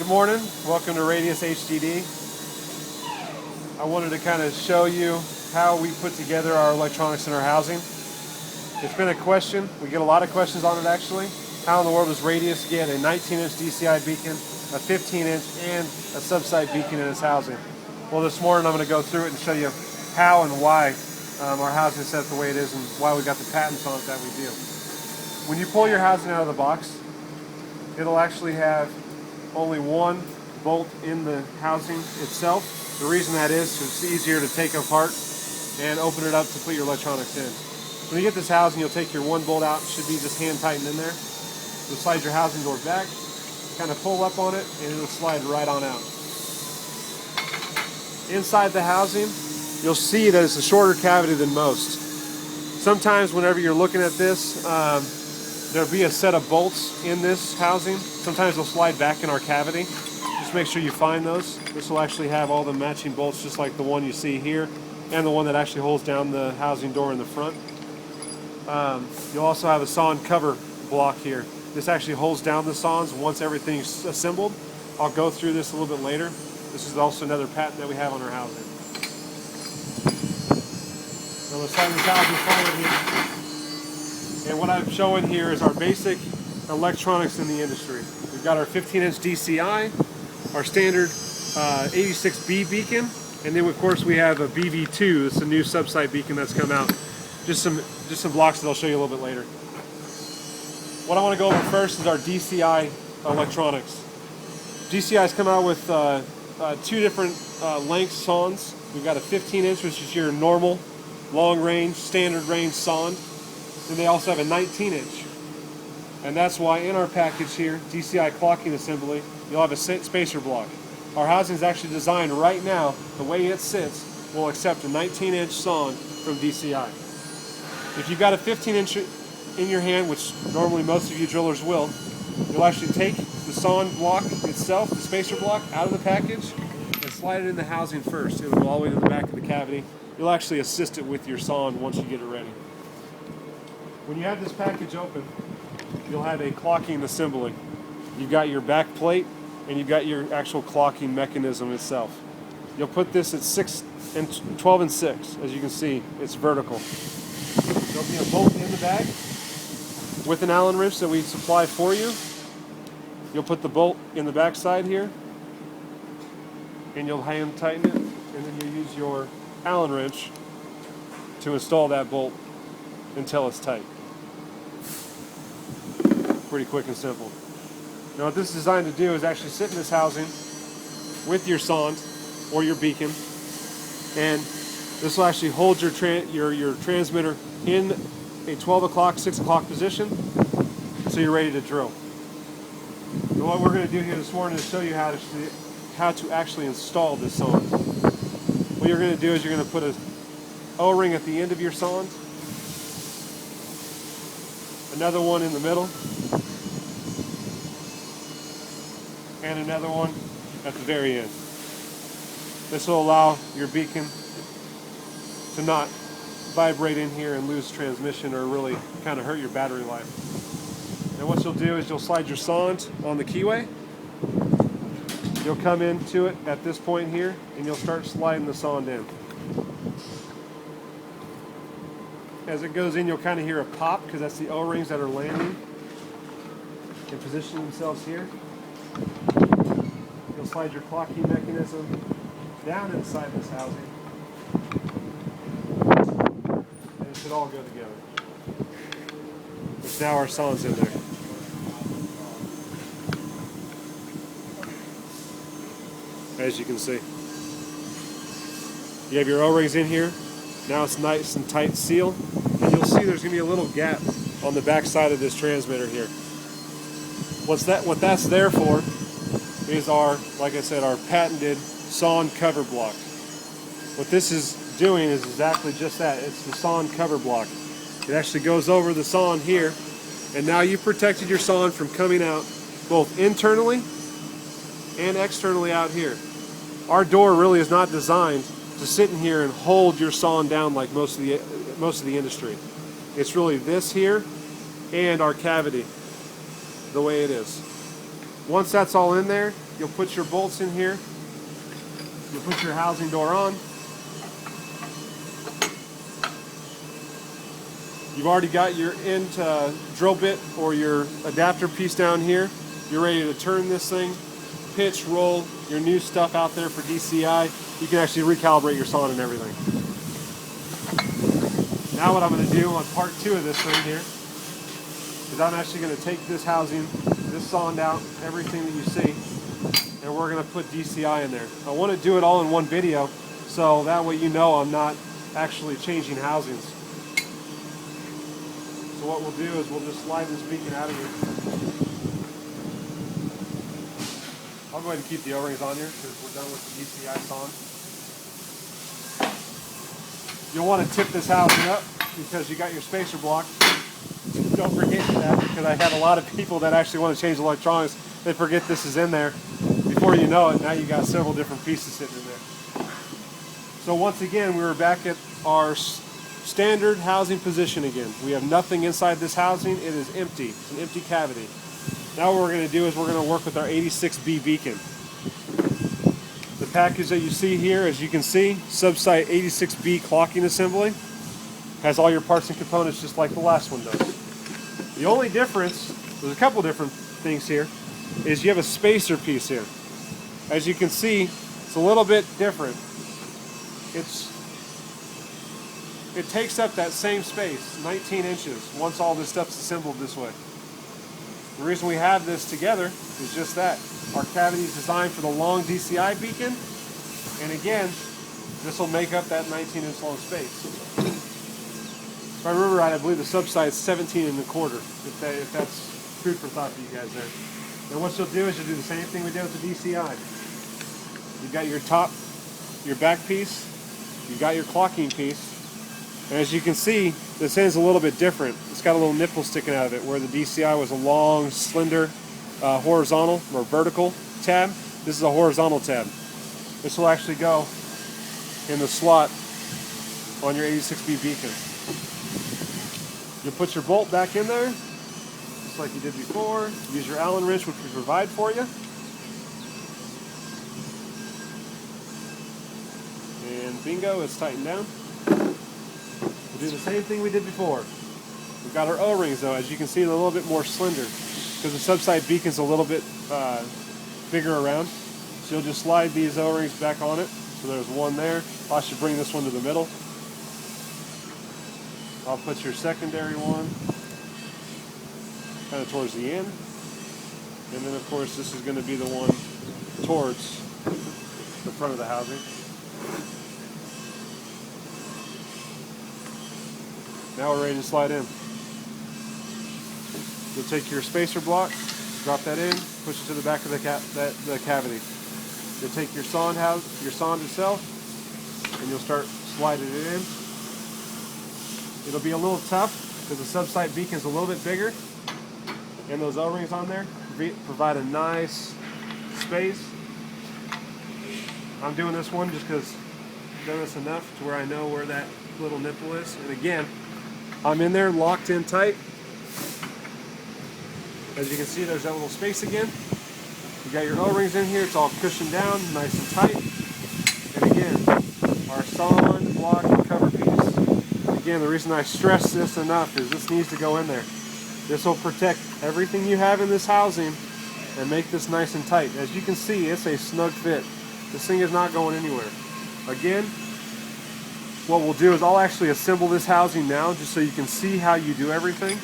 Good morning, welcome to Radius HDD. I wanted to kind of show you how we put together our electronics in our housing. It's been a question, we get a lot of questions on it actually. How in the world does Radius get a 19-inch DCI beacon, a 15-inch, and a Subsite beacon in its housing? Well, this morning I'm going to go through it and show you how and why our housing is set the way it is and why we got the patents on it that we do. When you pull your housing out of the box, it'll actually have only one bolt in the housing itself. The reason that is because it's easier to take apart and open it up to put your electronics in. When you get this housing, you'll take your one bolt out. It should be just hand tightened in there. You'll slide your housing door back, kind of pull up on it, and it'll slide right on out. Inside the housing, you'll see that it's a shorter cavity than most. Sometimes whenever you're looking at this, there'll be a set of bolts in this housing. Sometimes they'll slide back in our cavity. Just make sure you find those. This will actually have all the matching bolts just like the one you see here and the one that actually holds down the housing door in the front. You'll also have a Sonde cover block here. This actually holds down the Sondes once everything's assembled. I'll go through this a little bit later. This is also another patent that we have on our housing. So let's slide this housing forward here. And what I'm showing here is our basic electronics in the industry. We've got our 15-inch DCI, our standard 86B beacon, and then of course we have a BV2. It's a new Subsite beacon that's come out. Just some blocks that I'll show you a little bit later. What I want to go over first is our DCI electronics. DCI's come out with two different length Sondes. We've got a 15-inch, which is your normal long-range, standard range Sonde. And they also have a 19-inch. And that's why in our package here, DCI clocking assembly, you'll have a spacer block. Our housing is actually designed right now, the way it sits, will accept a 19-inch Sonde from DCI. If you've got a 15-inch in your hand, which normally most of you drillers will, you'll actually take the Sonde block itself, the spacer block, out of the package and slide it in the housing first. It'll go all the way to the back of the cavity. You'll actually assist it with your Sonde once you get it ready. When you have this package open, you'll have a clocking assembly. You've got your back plate and you've got your actual clocking mechanism itself. You'll put this at 12 and 6. As you can see, it's vertical. There'll be a bolt in the bag with an Allen wrench that we supply for you. You'll put the bolt in the back side here and you'll hand tighten it, and then you'll use your Allen wrench to install that bolt until it's tight. Pretty quick and simple. Now what this is designed to do is actually sit in this housing with your Sonde or your beacon, and this will actually hold your transmitter in a 12 o'clock, 6 o'clock position so you're ready to drill. And what we're going to do here this morning is show you how to actually install this Sonde. What you're going to do is you're going to put an O-ring at the end of your Sonde, another one in the middle, and another one at the very end. This will allow your beacon to not vibrate in here and lose transmission or really kind of hurt your battery life. And what you'll do is you'll slide your Sonde on the keyway. You'll come into it at this point here and you'll start sliding the Sonde in. As it goes in, you'll kind of hear a pop because that's the O-rings that are landing and positioning themselves here. You'll slide your clocking mechanism down inside this housing, and it should all go together. Which now our Sonde's in there. As you can see, you have your O-rings in here. Now it's nice and tight seal, and you'll see there's going to be a little gap on the back side of this transmitter here. What that's there for is our, like I said, our patented Sonde cover block. What this is doing is exactly just that. It's the Sonde cover block. It actually goes over the Sonde here, and now you've protected your Sonde from coming out both internally and externally out here. Our door really is not designed to sit in here and hold your Sonde down like most of the industry. It's really this here and our cavity, the way it is. Once that's all in there, you'll put your bolts in here. You'll put your housing door on. You've already got your end drill bit or your adapter piece down here. You're ready to turn this thing, pitch, roll your new stuff out there for DCI. You can actually recalibrate your sonde and everything. Now what I'm going to do on part 2 of this thing here is I'm actually going to take this housing, this sonde out, everything that you see, and we're going to put DCI in there. I want to do it all in one video, so that way you know I'm not actually changing housings. So what we'll do is we'll just slide this beacon out of here. I'll go ahead and keep the O-rings on here because we're done with the DCI sonde. You'll want to tip this housing up because you got your spacer block. Don't forget that, because I had a lot of people that actually want to change electronics. They forget this is in there. Before you know it, now you got several different pieces sitting in there. So once again, we were back at our standard housing position again. We have nothing inside this housing. It is empty. It's an empty cavity. Now what we're going to do is we're going to work with our 86B beacon. The package that you see here, as you can see, Subsite 86B clocking assembly, has all your parts and components just like the last one does. The only difference, there's a couple different things here, is you have a spacer piece here. As you can see, it's a little bit different. It takes up that same space, 19 inches, once all this stuff's assembled this way. The reason we have this together is just that. Our cavity is designed for the long DCI beacon, and again, this will make up that 19-inch long space. If I remember right, I believe the Subsite is 17 1/4, if that's food for thought for you guys there. And what you'll do is you'll do the same thing we did with the DCI. You've got your top, your back piece, you've got your clocking piece, and as you can see, this end's a little bit different. It's got a little nipple sticking out of it, where the DCI was a long, slender, horizontal or vertical tab. This is a horizontal tab. This will actually go in the slot on your 86B beacon. You'll put your bolt back in there, just like you did before. Use your Allen wrench, which we provide for you. And bingo, it's tightened down. We'll do the same thing we did before. We've got our O-rings though, as you can see, they're a little bit more slender because the Subsite beacon's a little bit bigger around. So you'll just slide these O-rings back on it. So there's one there. I should bring this one to the middle. I'll put your secondary one kind of towards the end. And then of course this is going to be the one towards the front of the housing. Now we're ready to slide in. You'll take your spacer block, drop that in, push it to the back of the cavity. You'll take your sonde itself, and you'll start sliding it in. It'll be a little tough because the Subsite beacon is a little bit bigger, and those O-rings on there provide a nice space. I'm doing this one just because I've done this enough to where I know where that little nipple is. And again, I'm in there locked in tight. As you can see, there's that little space again. You got your O-rings in here, it's all cushioned down, nice and tight. And again, our sonde block and cover piece. Again, the reason I stress this enough is this needs to go in there. This will protect everything you have in this housing and make this nice and tight. As you can see, it's a snug fit. This thing is not going anywhere. Again, what we'll do is I'll actually assemble this housing now just so you can see how you do everything.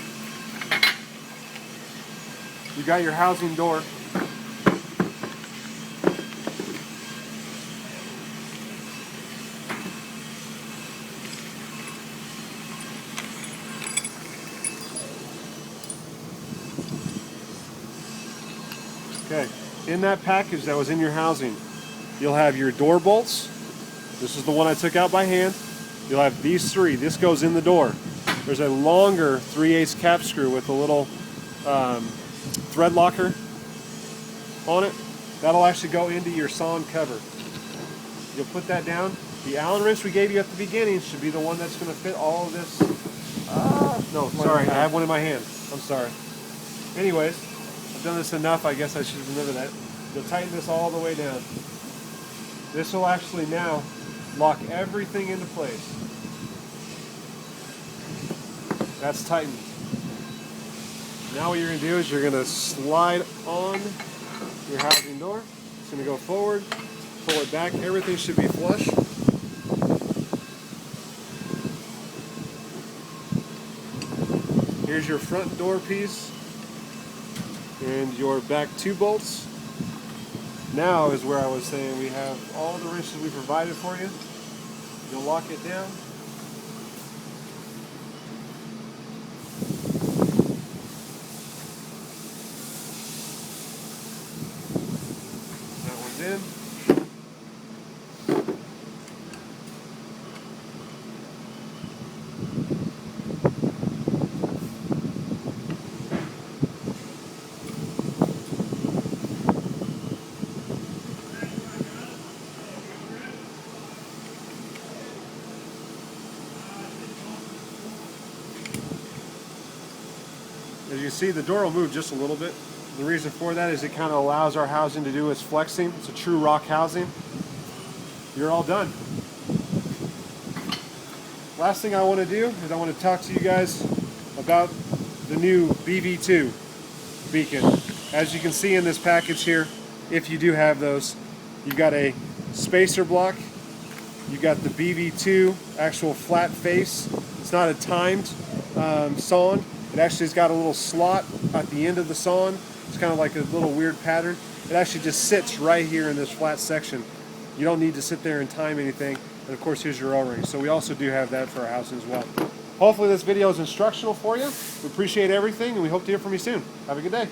You got your housing door. Okay, in that package that was in your housing, you'll have your door bolts. This is the one I took out by hand. You'll have these three. This goes in the door. There's a longer 3/8 cap screw with a little thread locker on it. That'll actually go into your sonde cover. You'll put that down. The Allen wrench we gave you at the beginning should be the one that's going to fit all of this. No, sorry, I have one in my hand. I'm sorry. Anyways, done this enough, I guess I should remember that. You'll tighten this all the way down. This will actually now lock everything into place. That's tightened. Now what you're going to do is you're going to slide on your housing door. It's going to go forward, pull it back. Everything should be flush. Here's your front door piece and your back 2 bolts. Now is where I was saying we have all the wrenches we provided for you. You'll lock it down. That one's in. As you see, the door will move just a little bit. The reason for that is it kind of allows our housing to do its flexing. It's a true rock housing. You're all done. Last thing I want to do is I want to talk to you guys about the new BV2 beacon. As you can see in this package here, if you do have those, you've got a spacer block, you've got the BV2 actual flat face. It's not a timed sonde. It actually has got a little slot at the end of the sonde. It's kind of like a little weird pattern. It actually just sits right here in this flat section. You don't need to sit there and time anything. And of course, here's your O-ring. So we also do have that for our house as well. Hopefully this video is instructional for you. We appreciate everything and we hope to hear from you soon. Have a good day.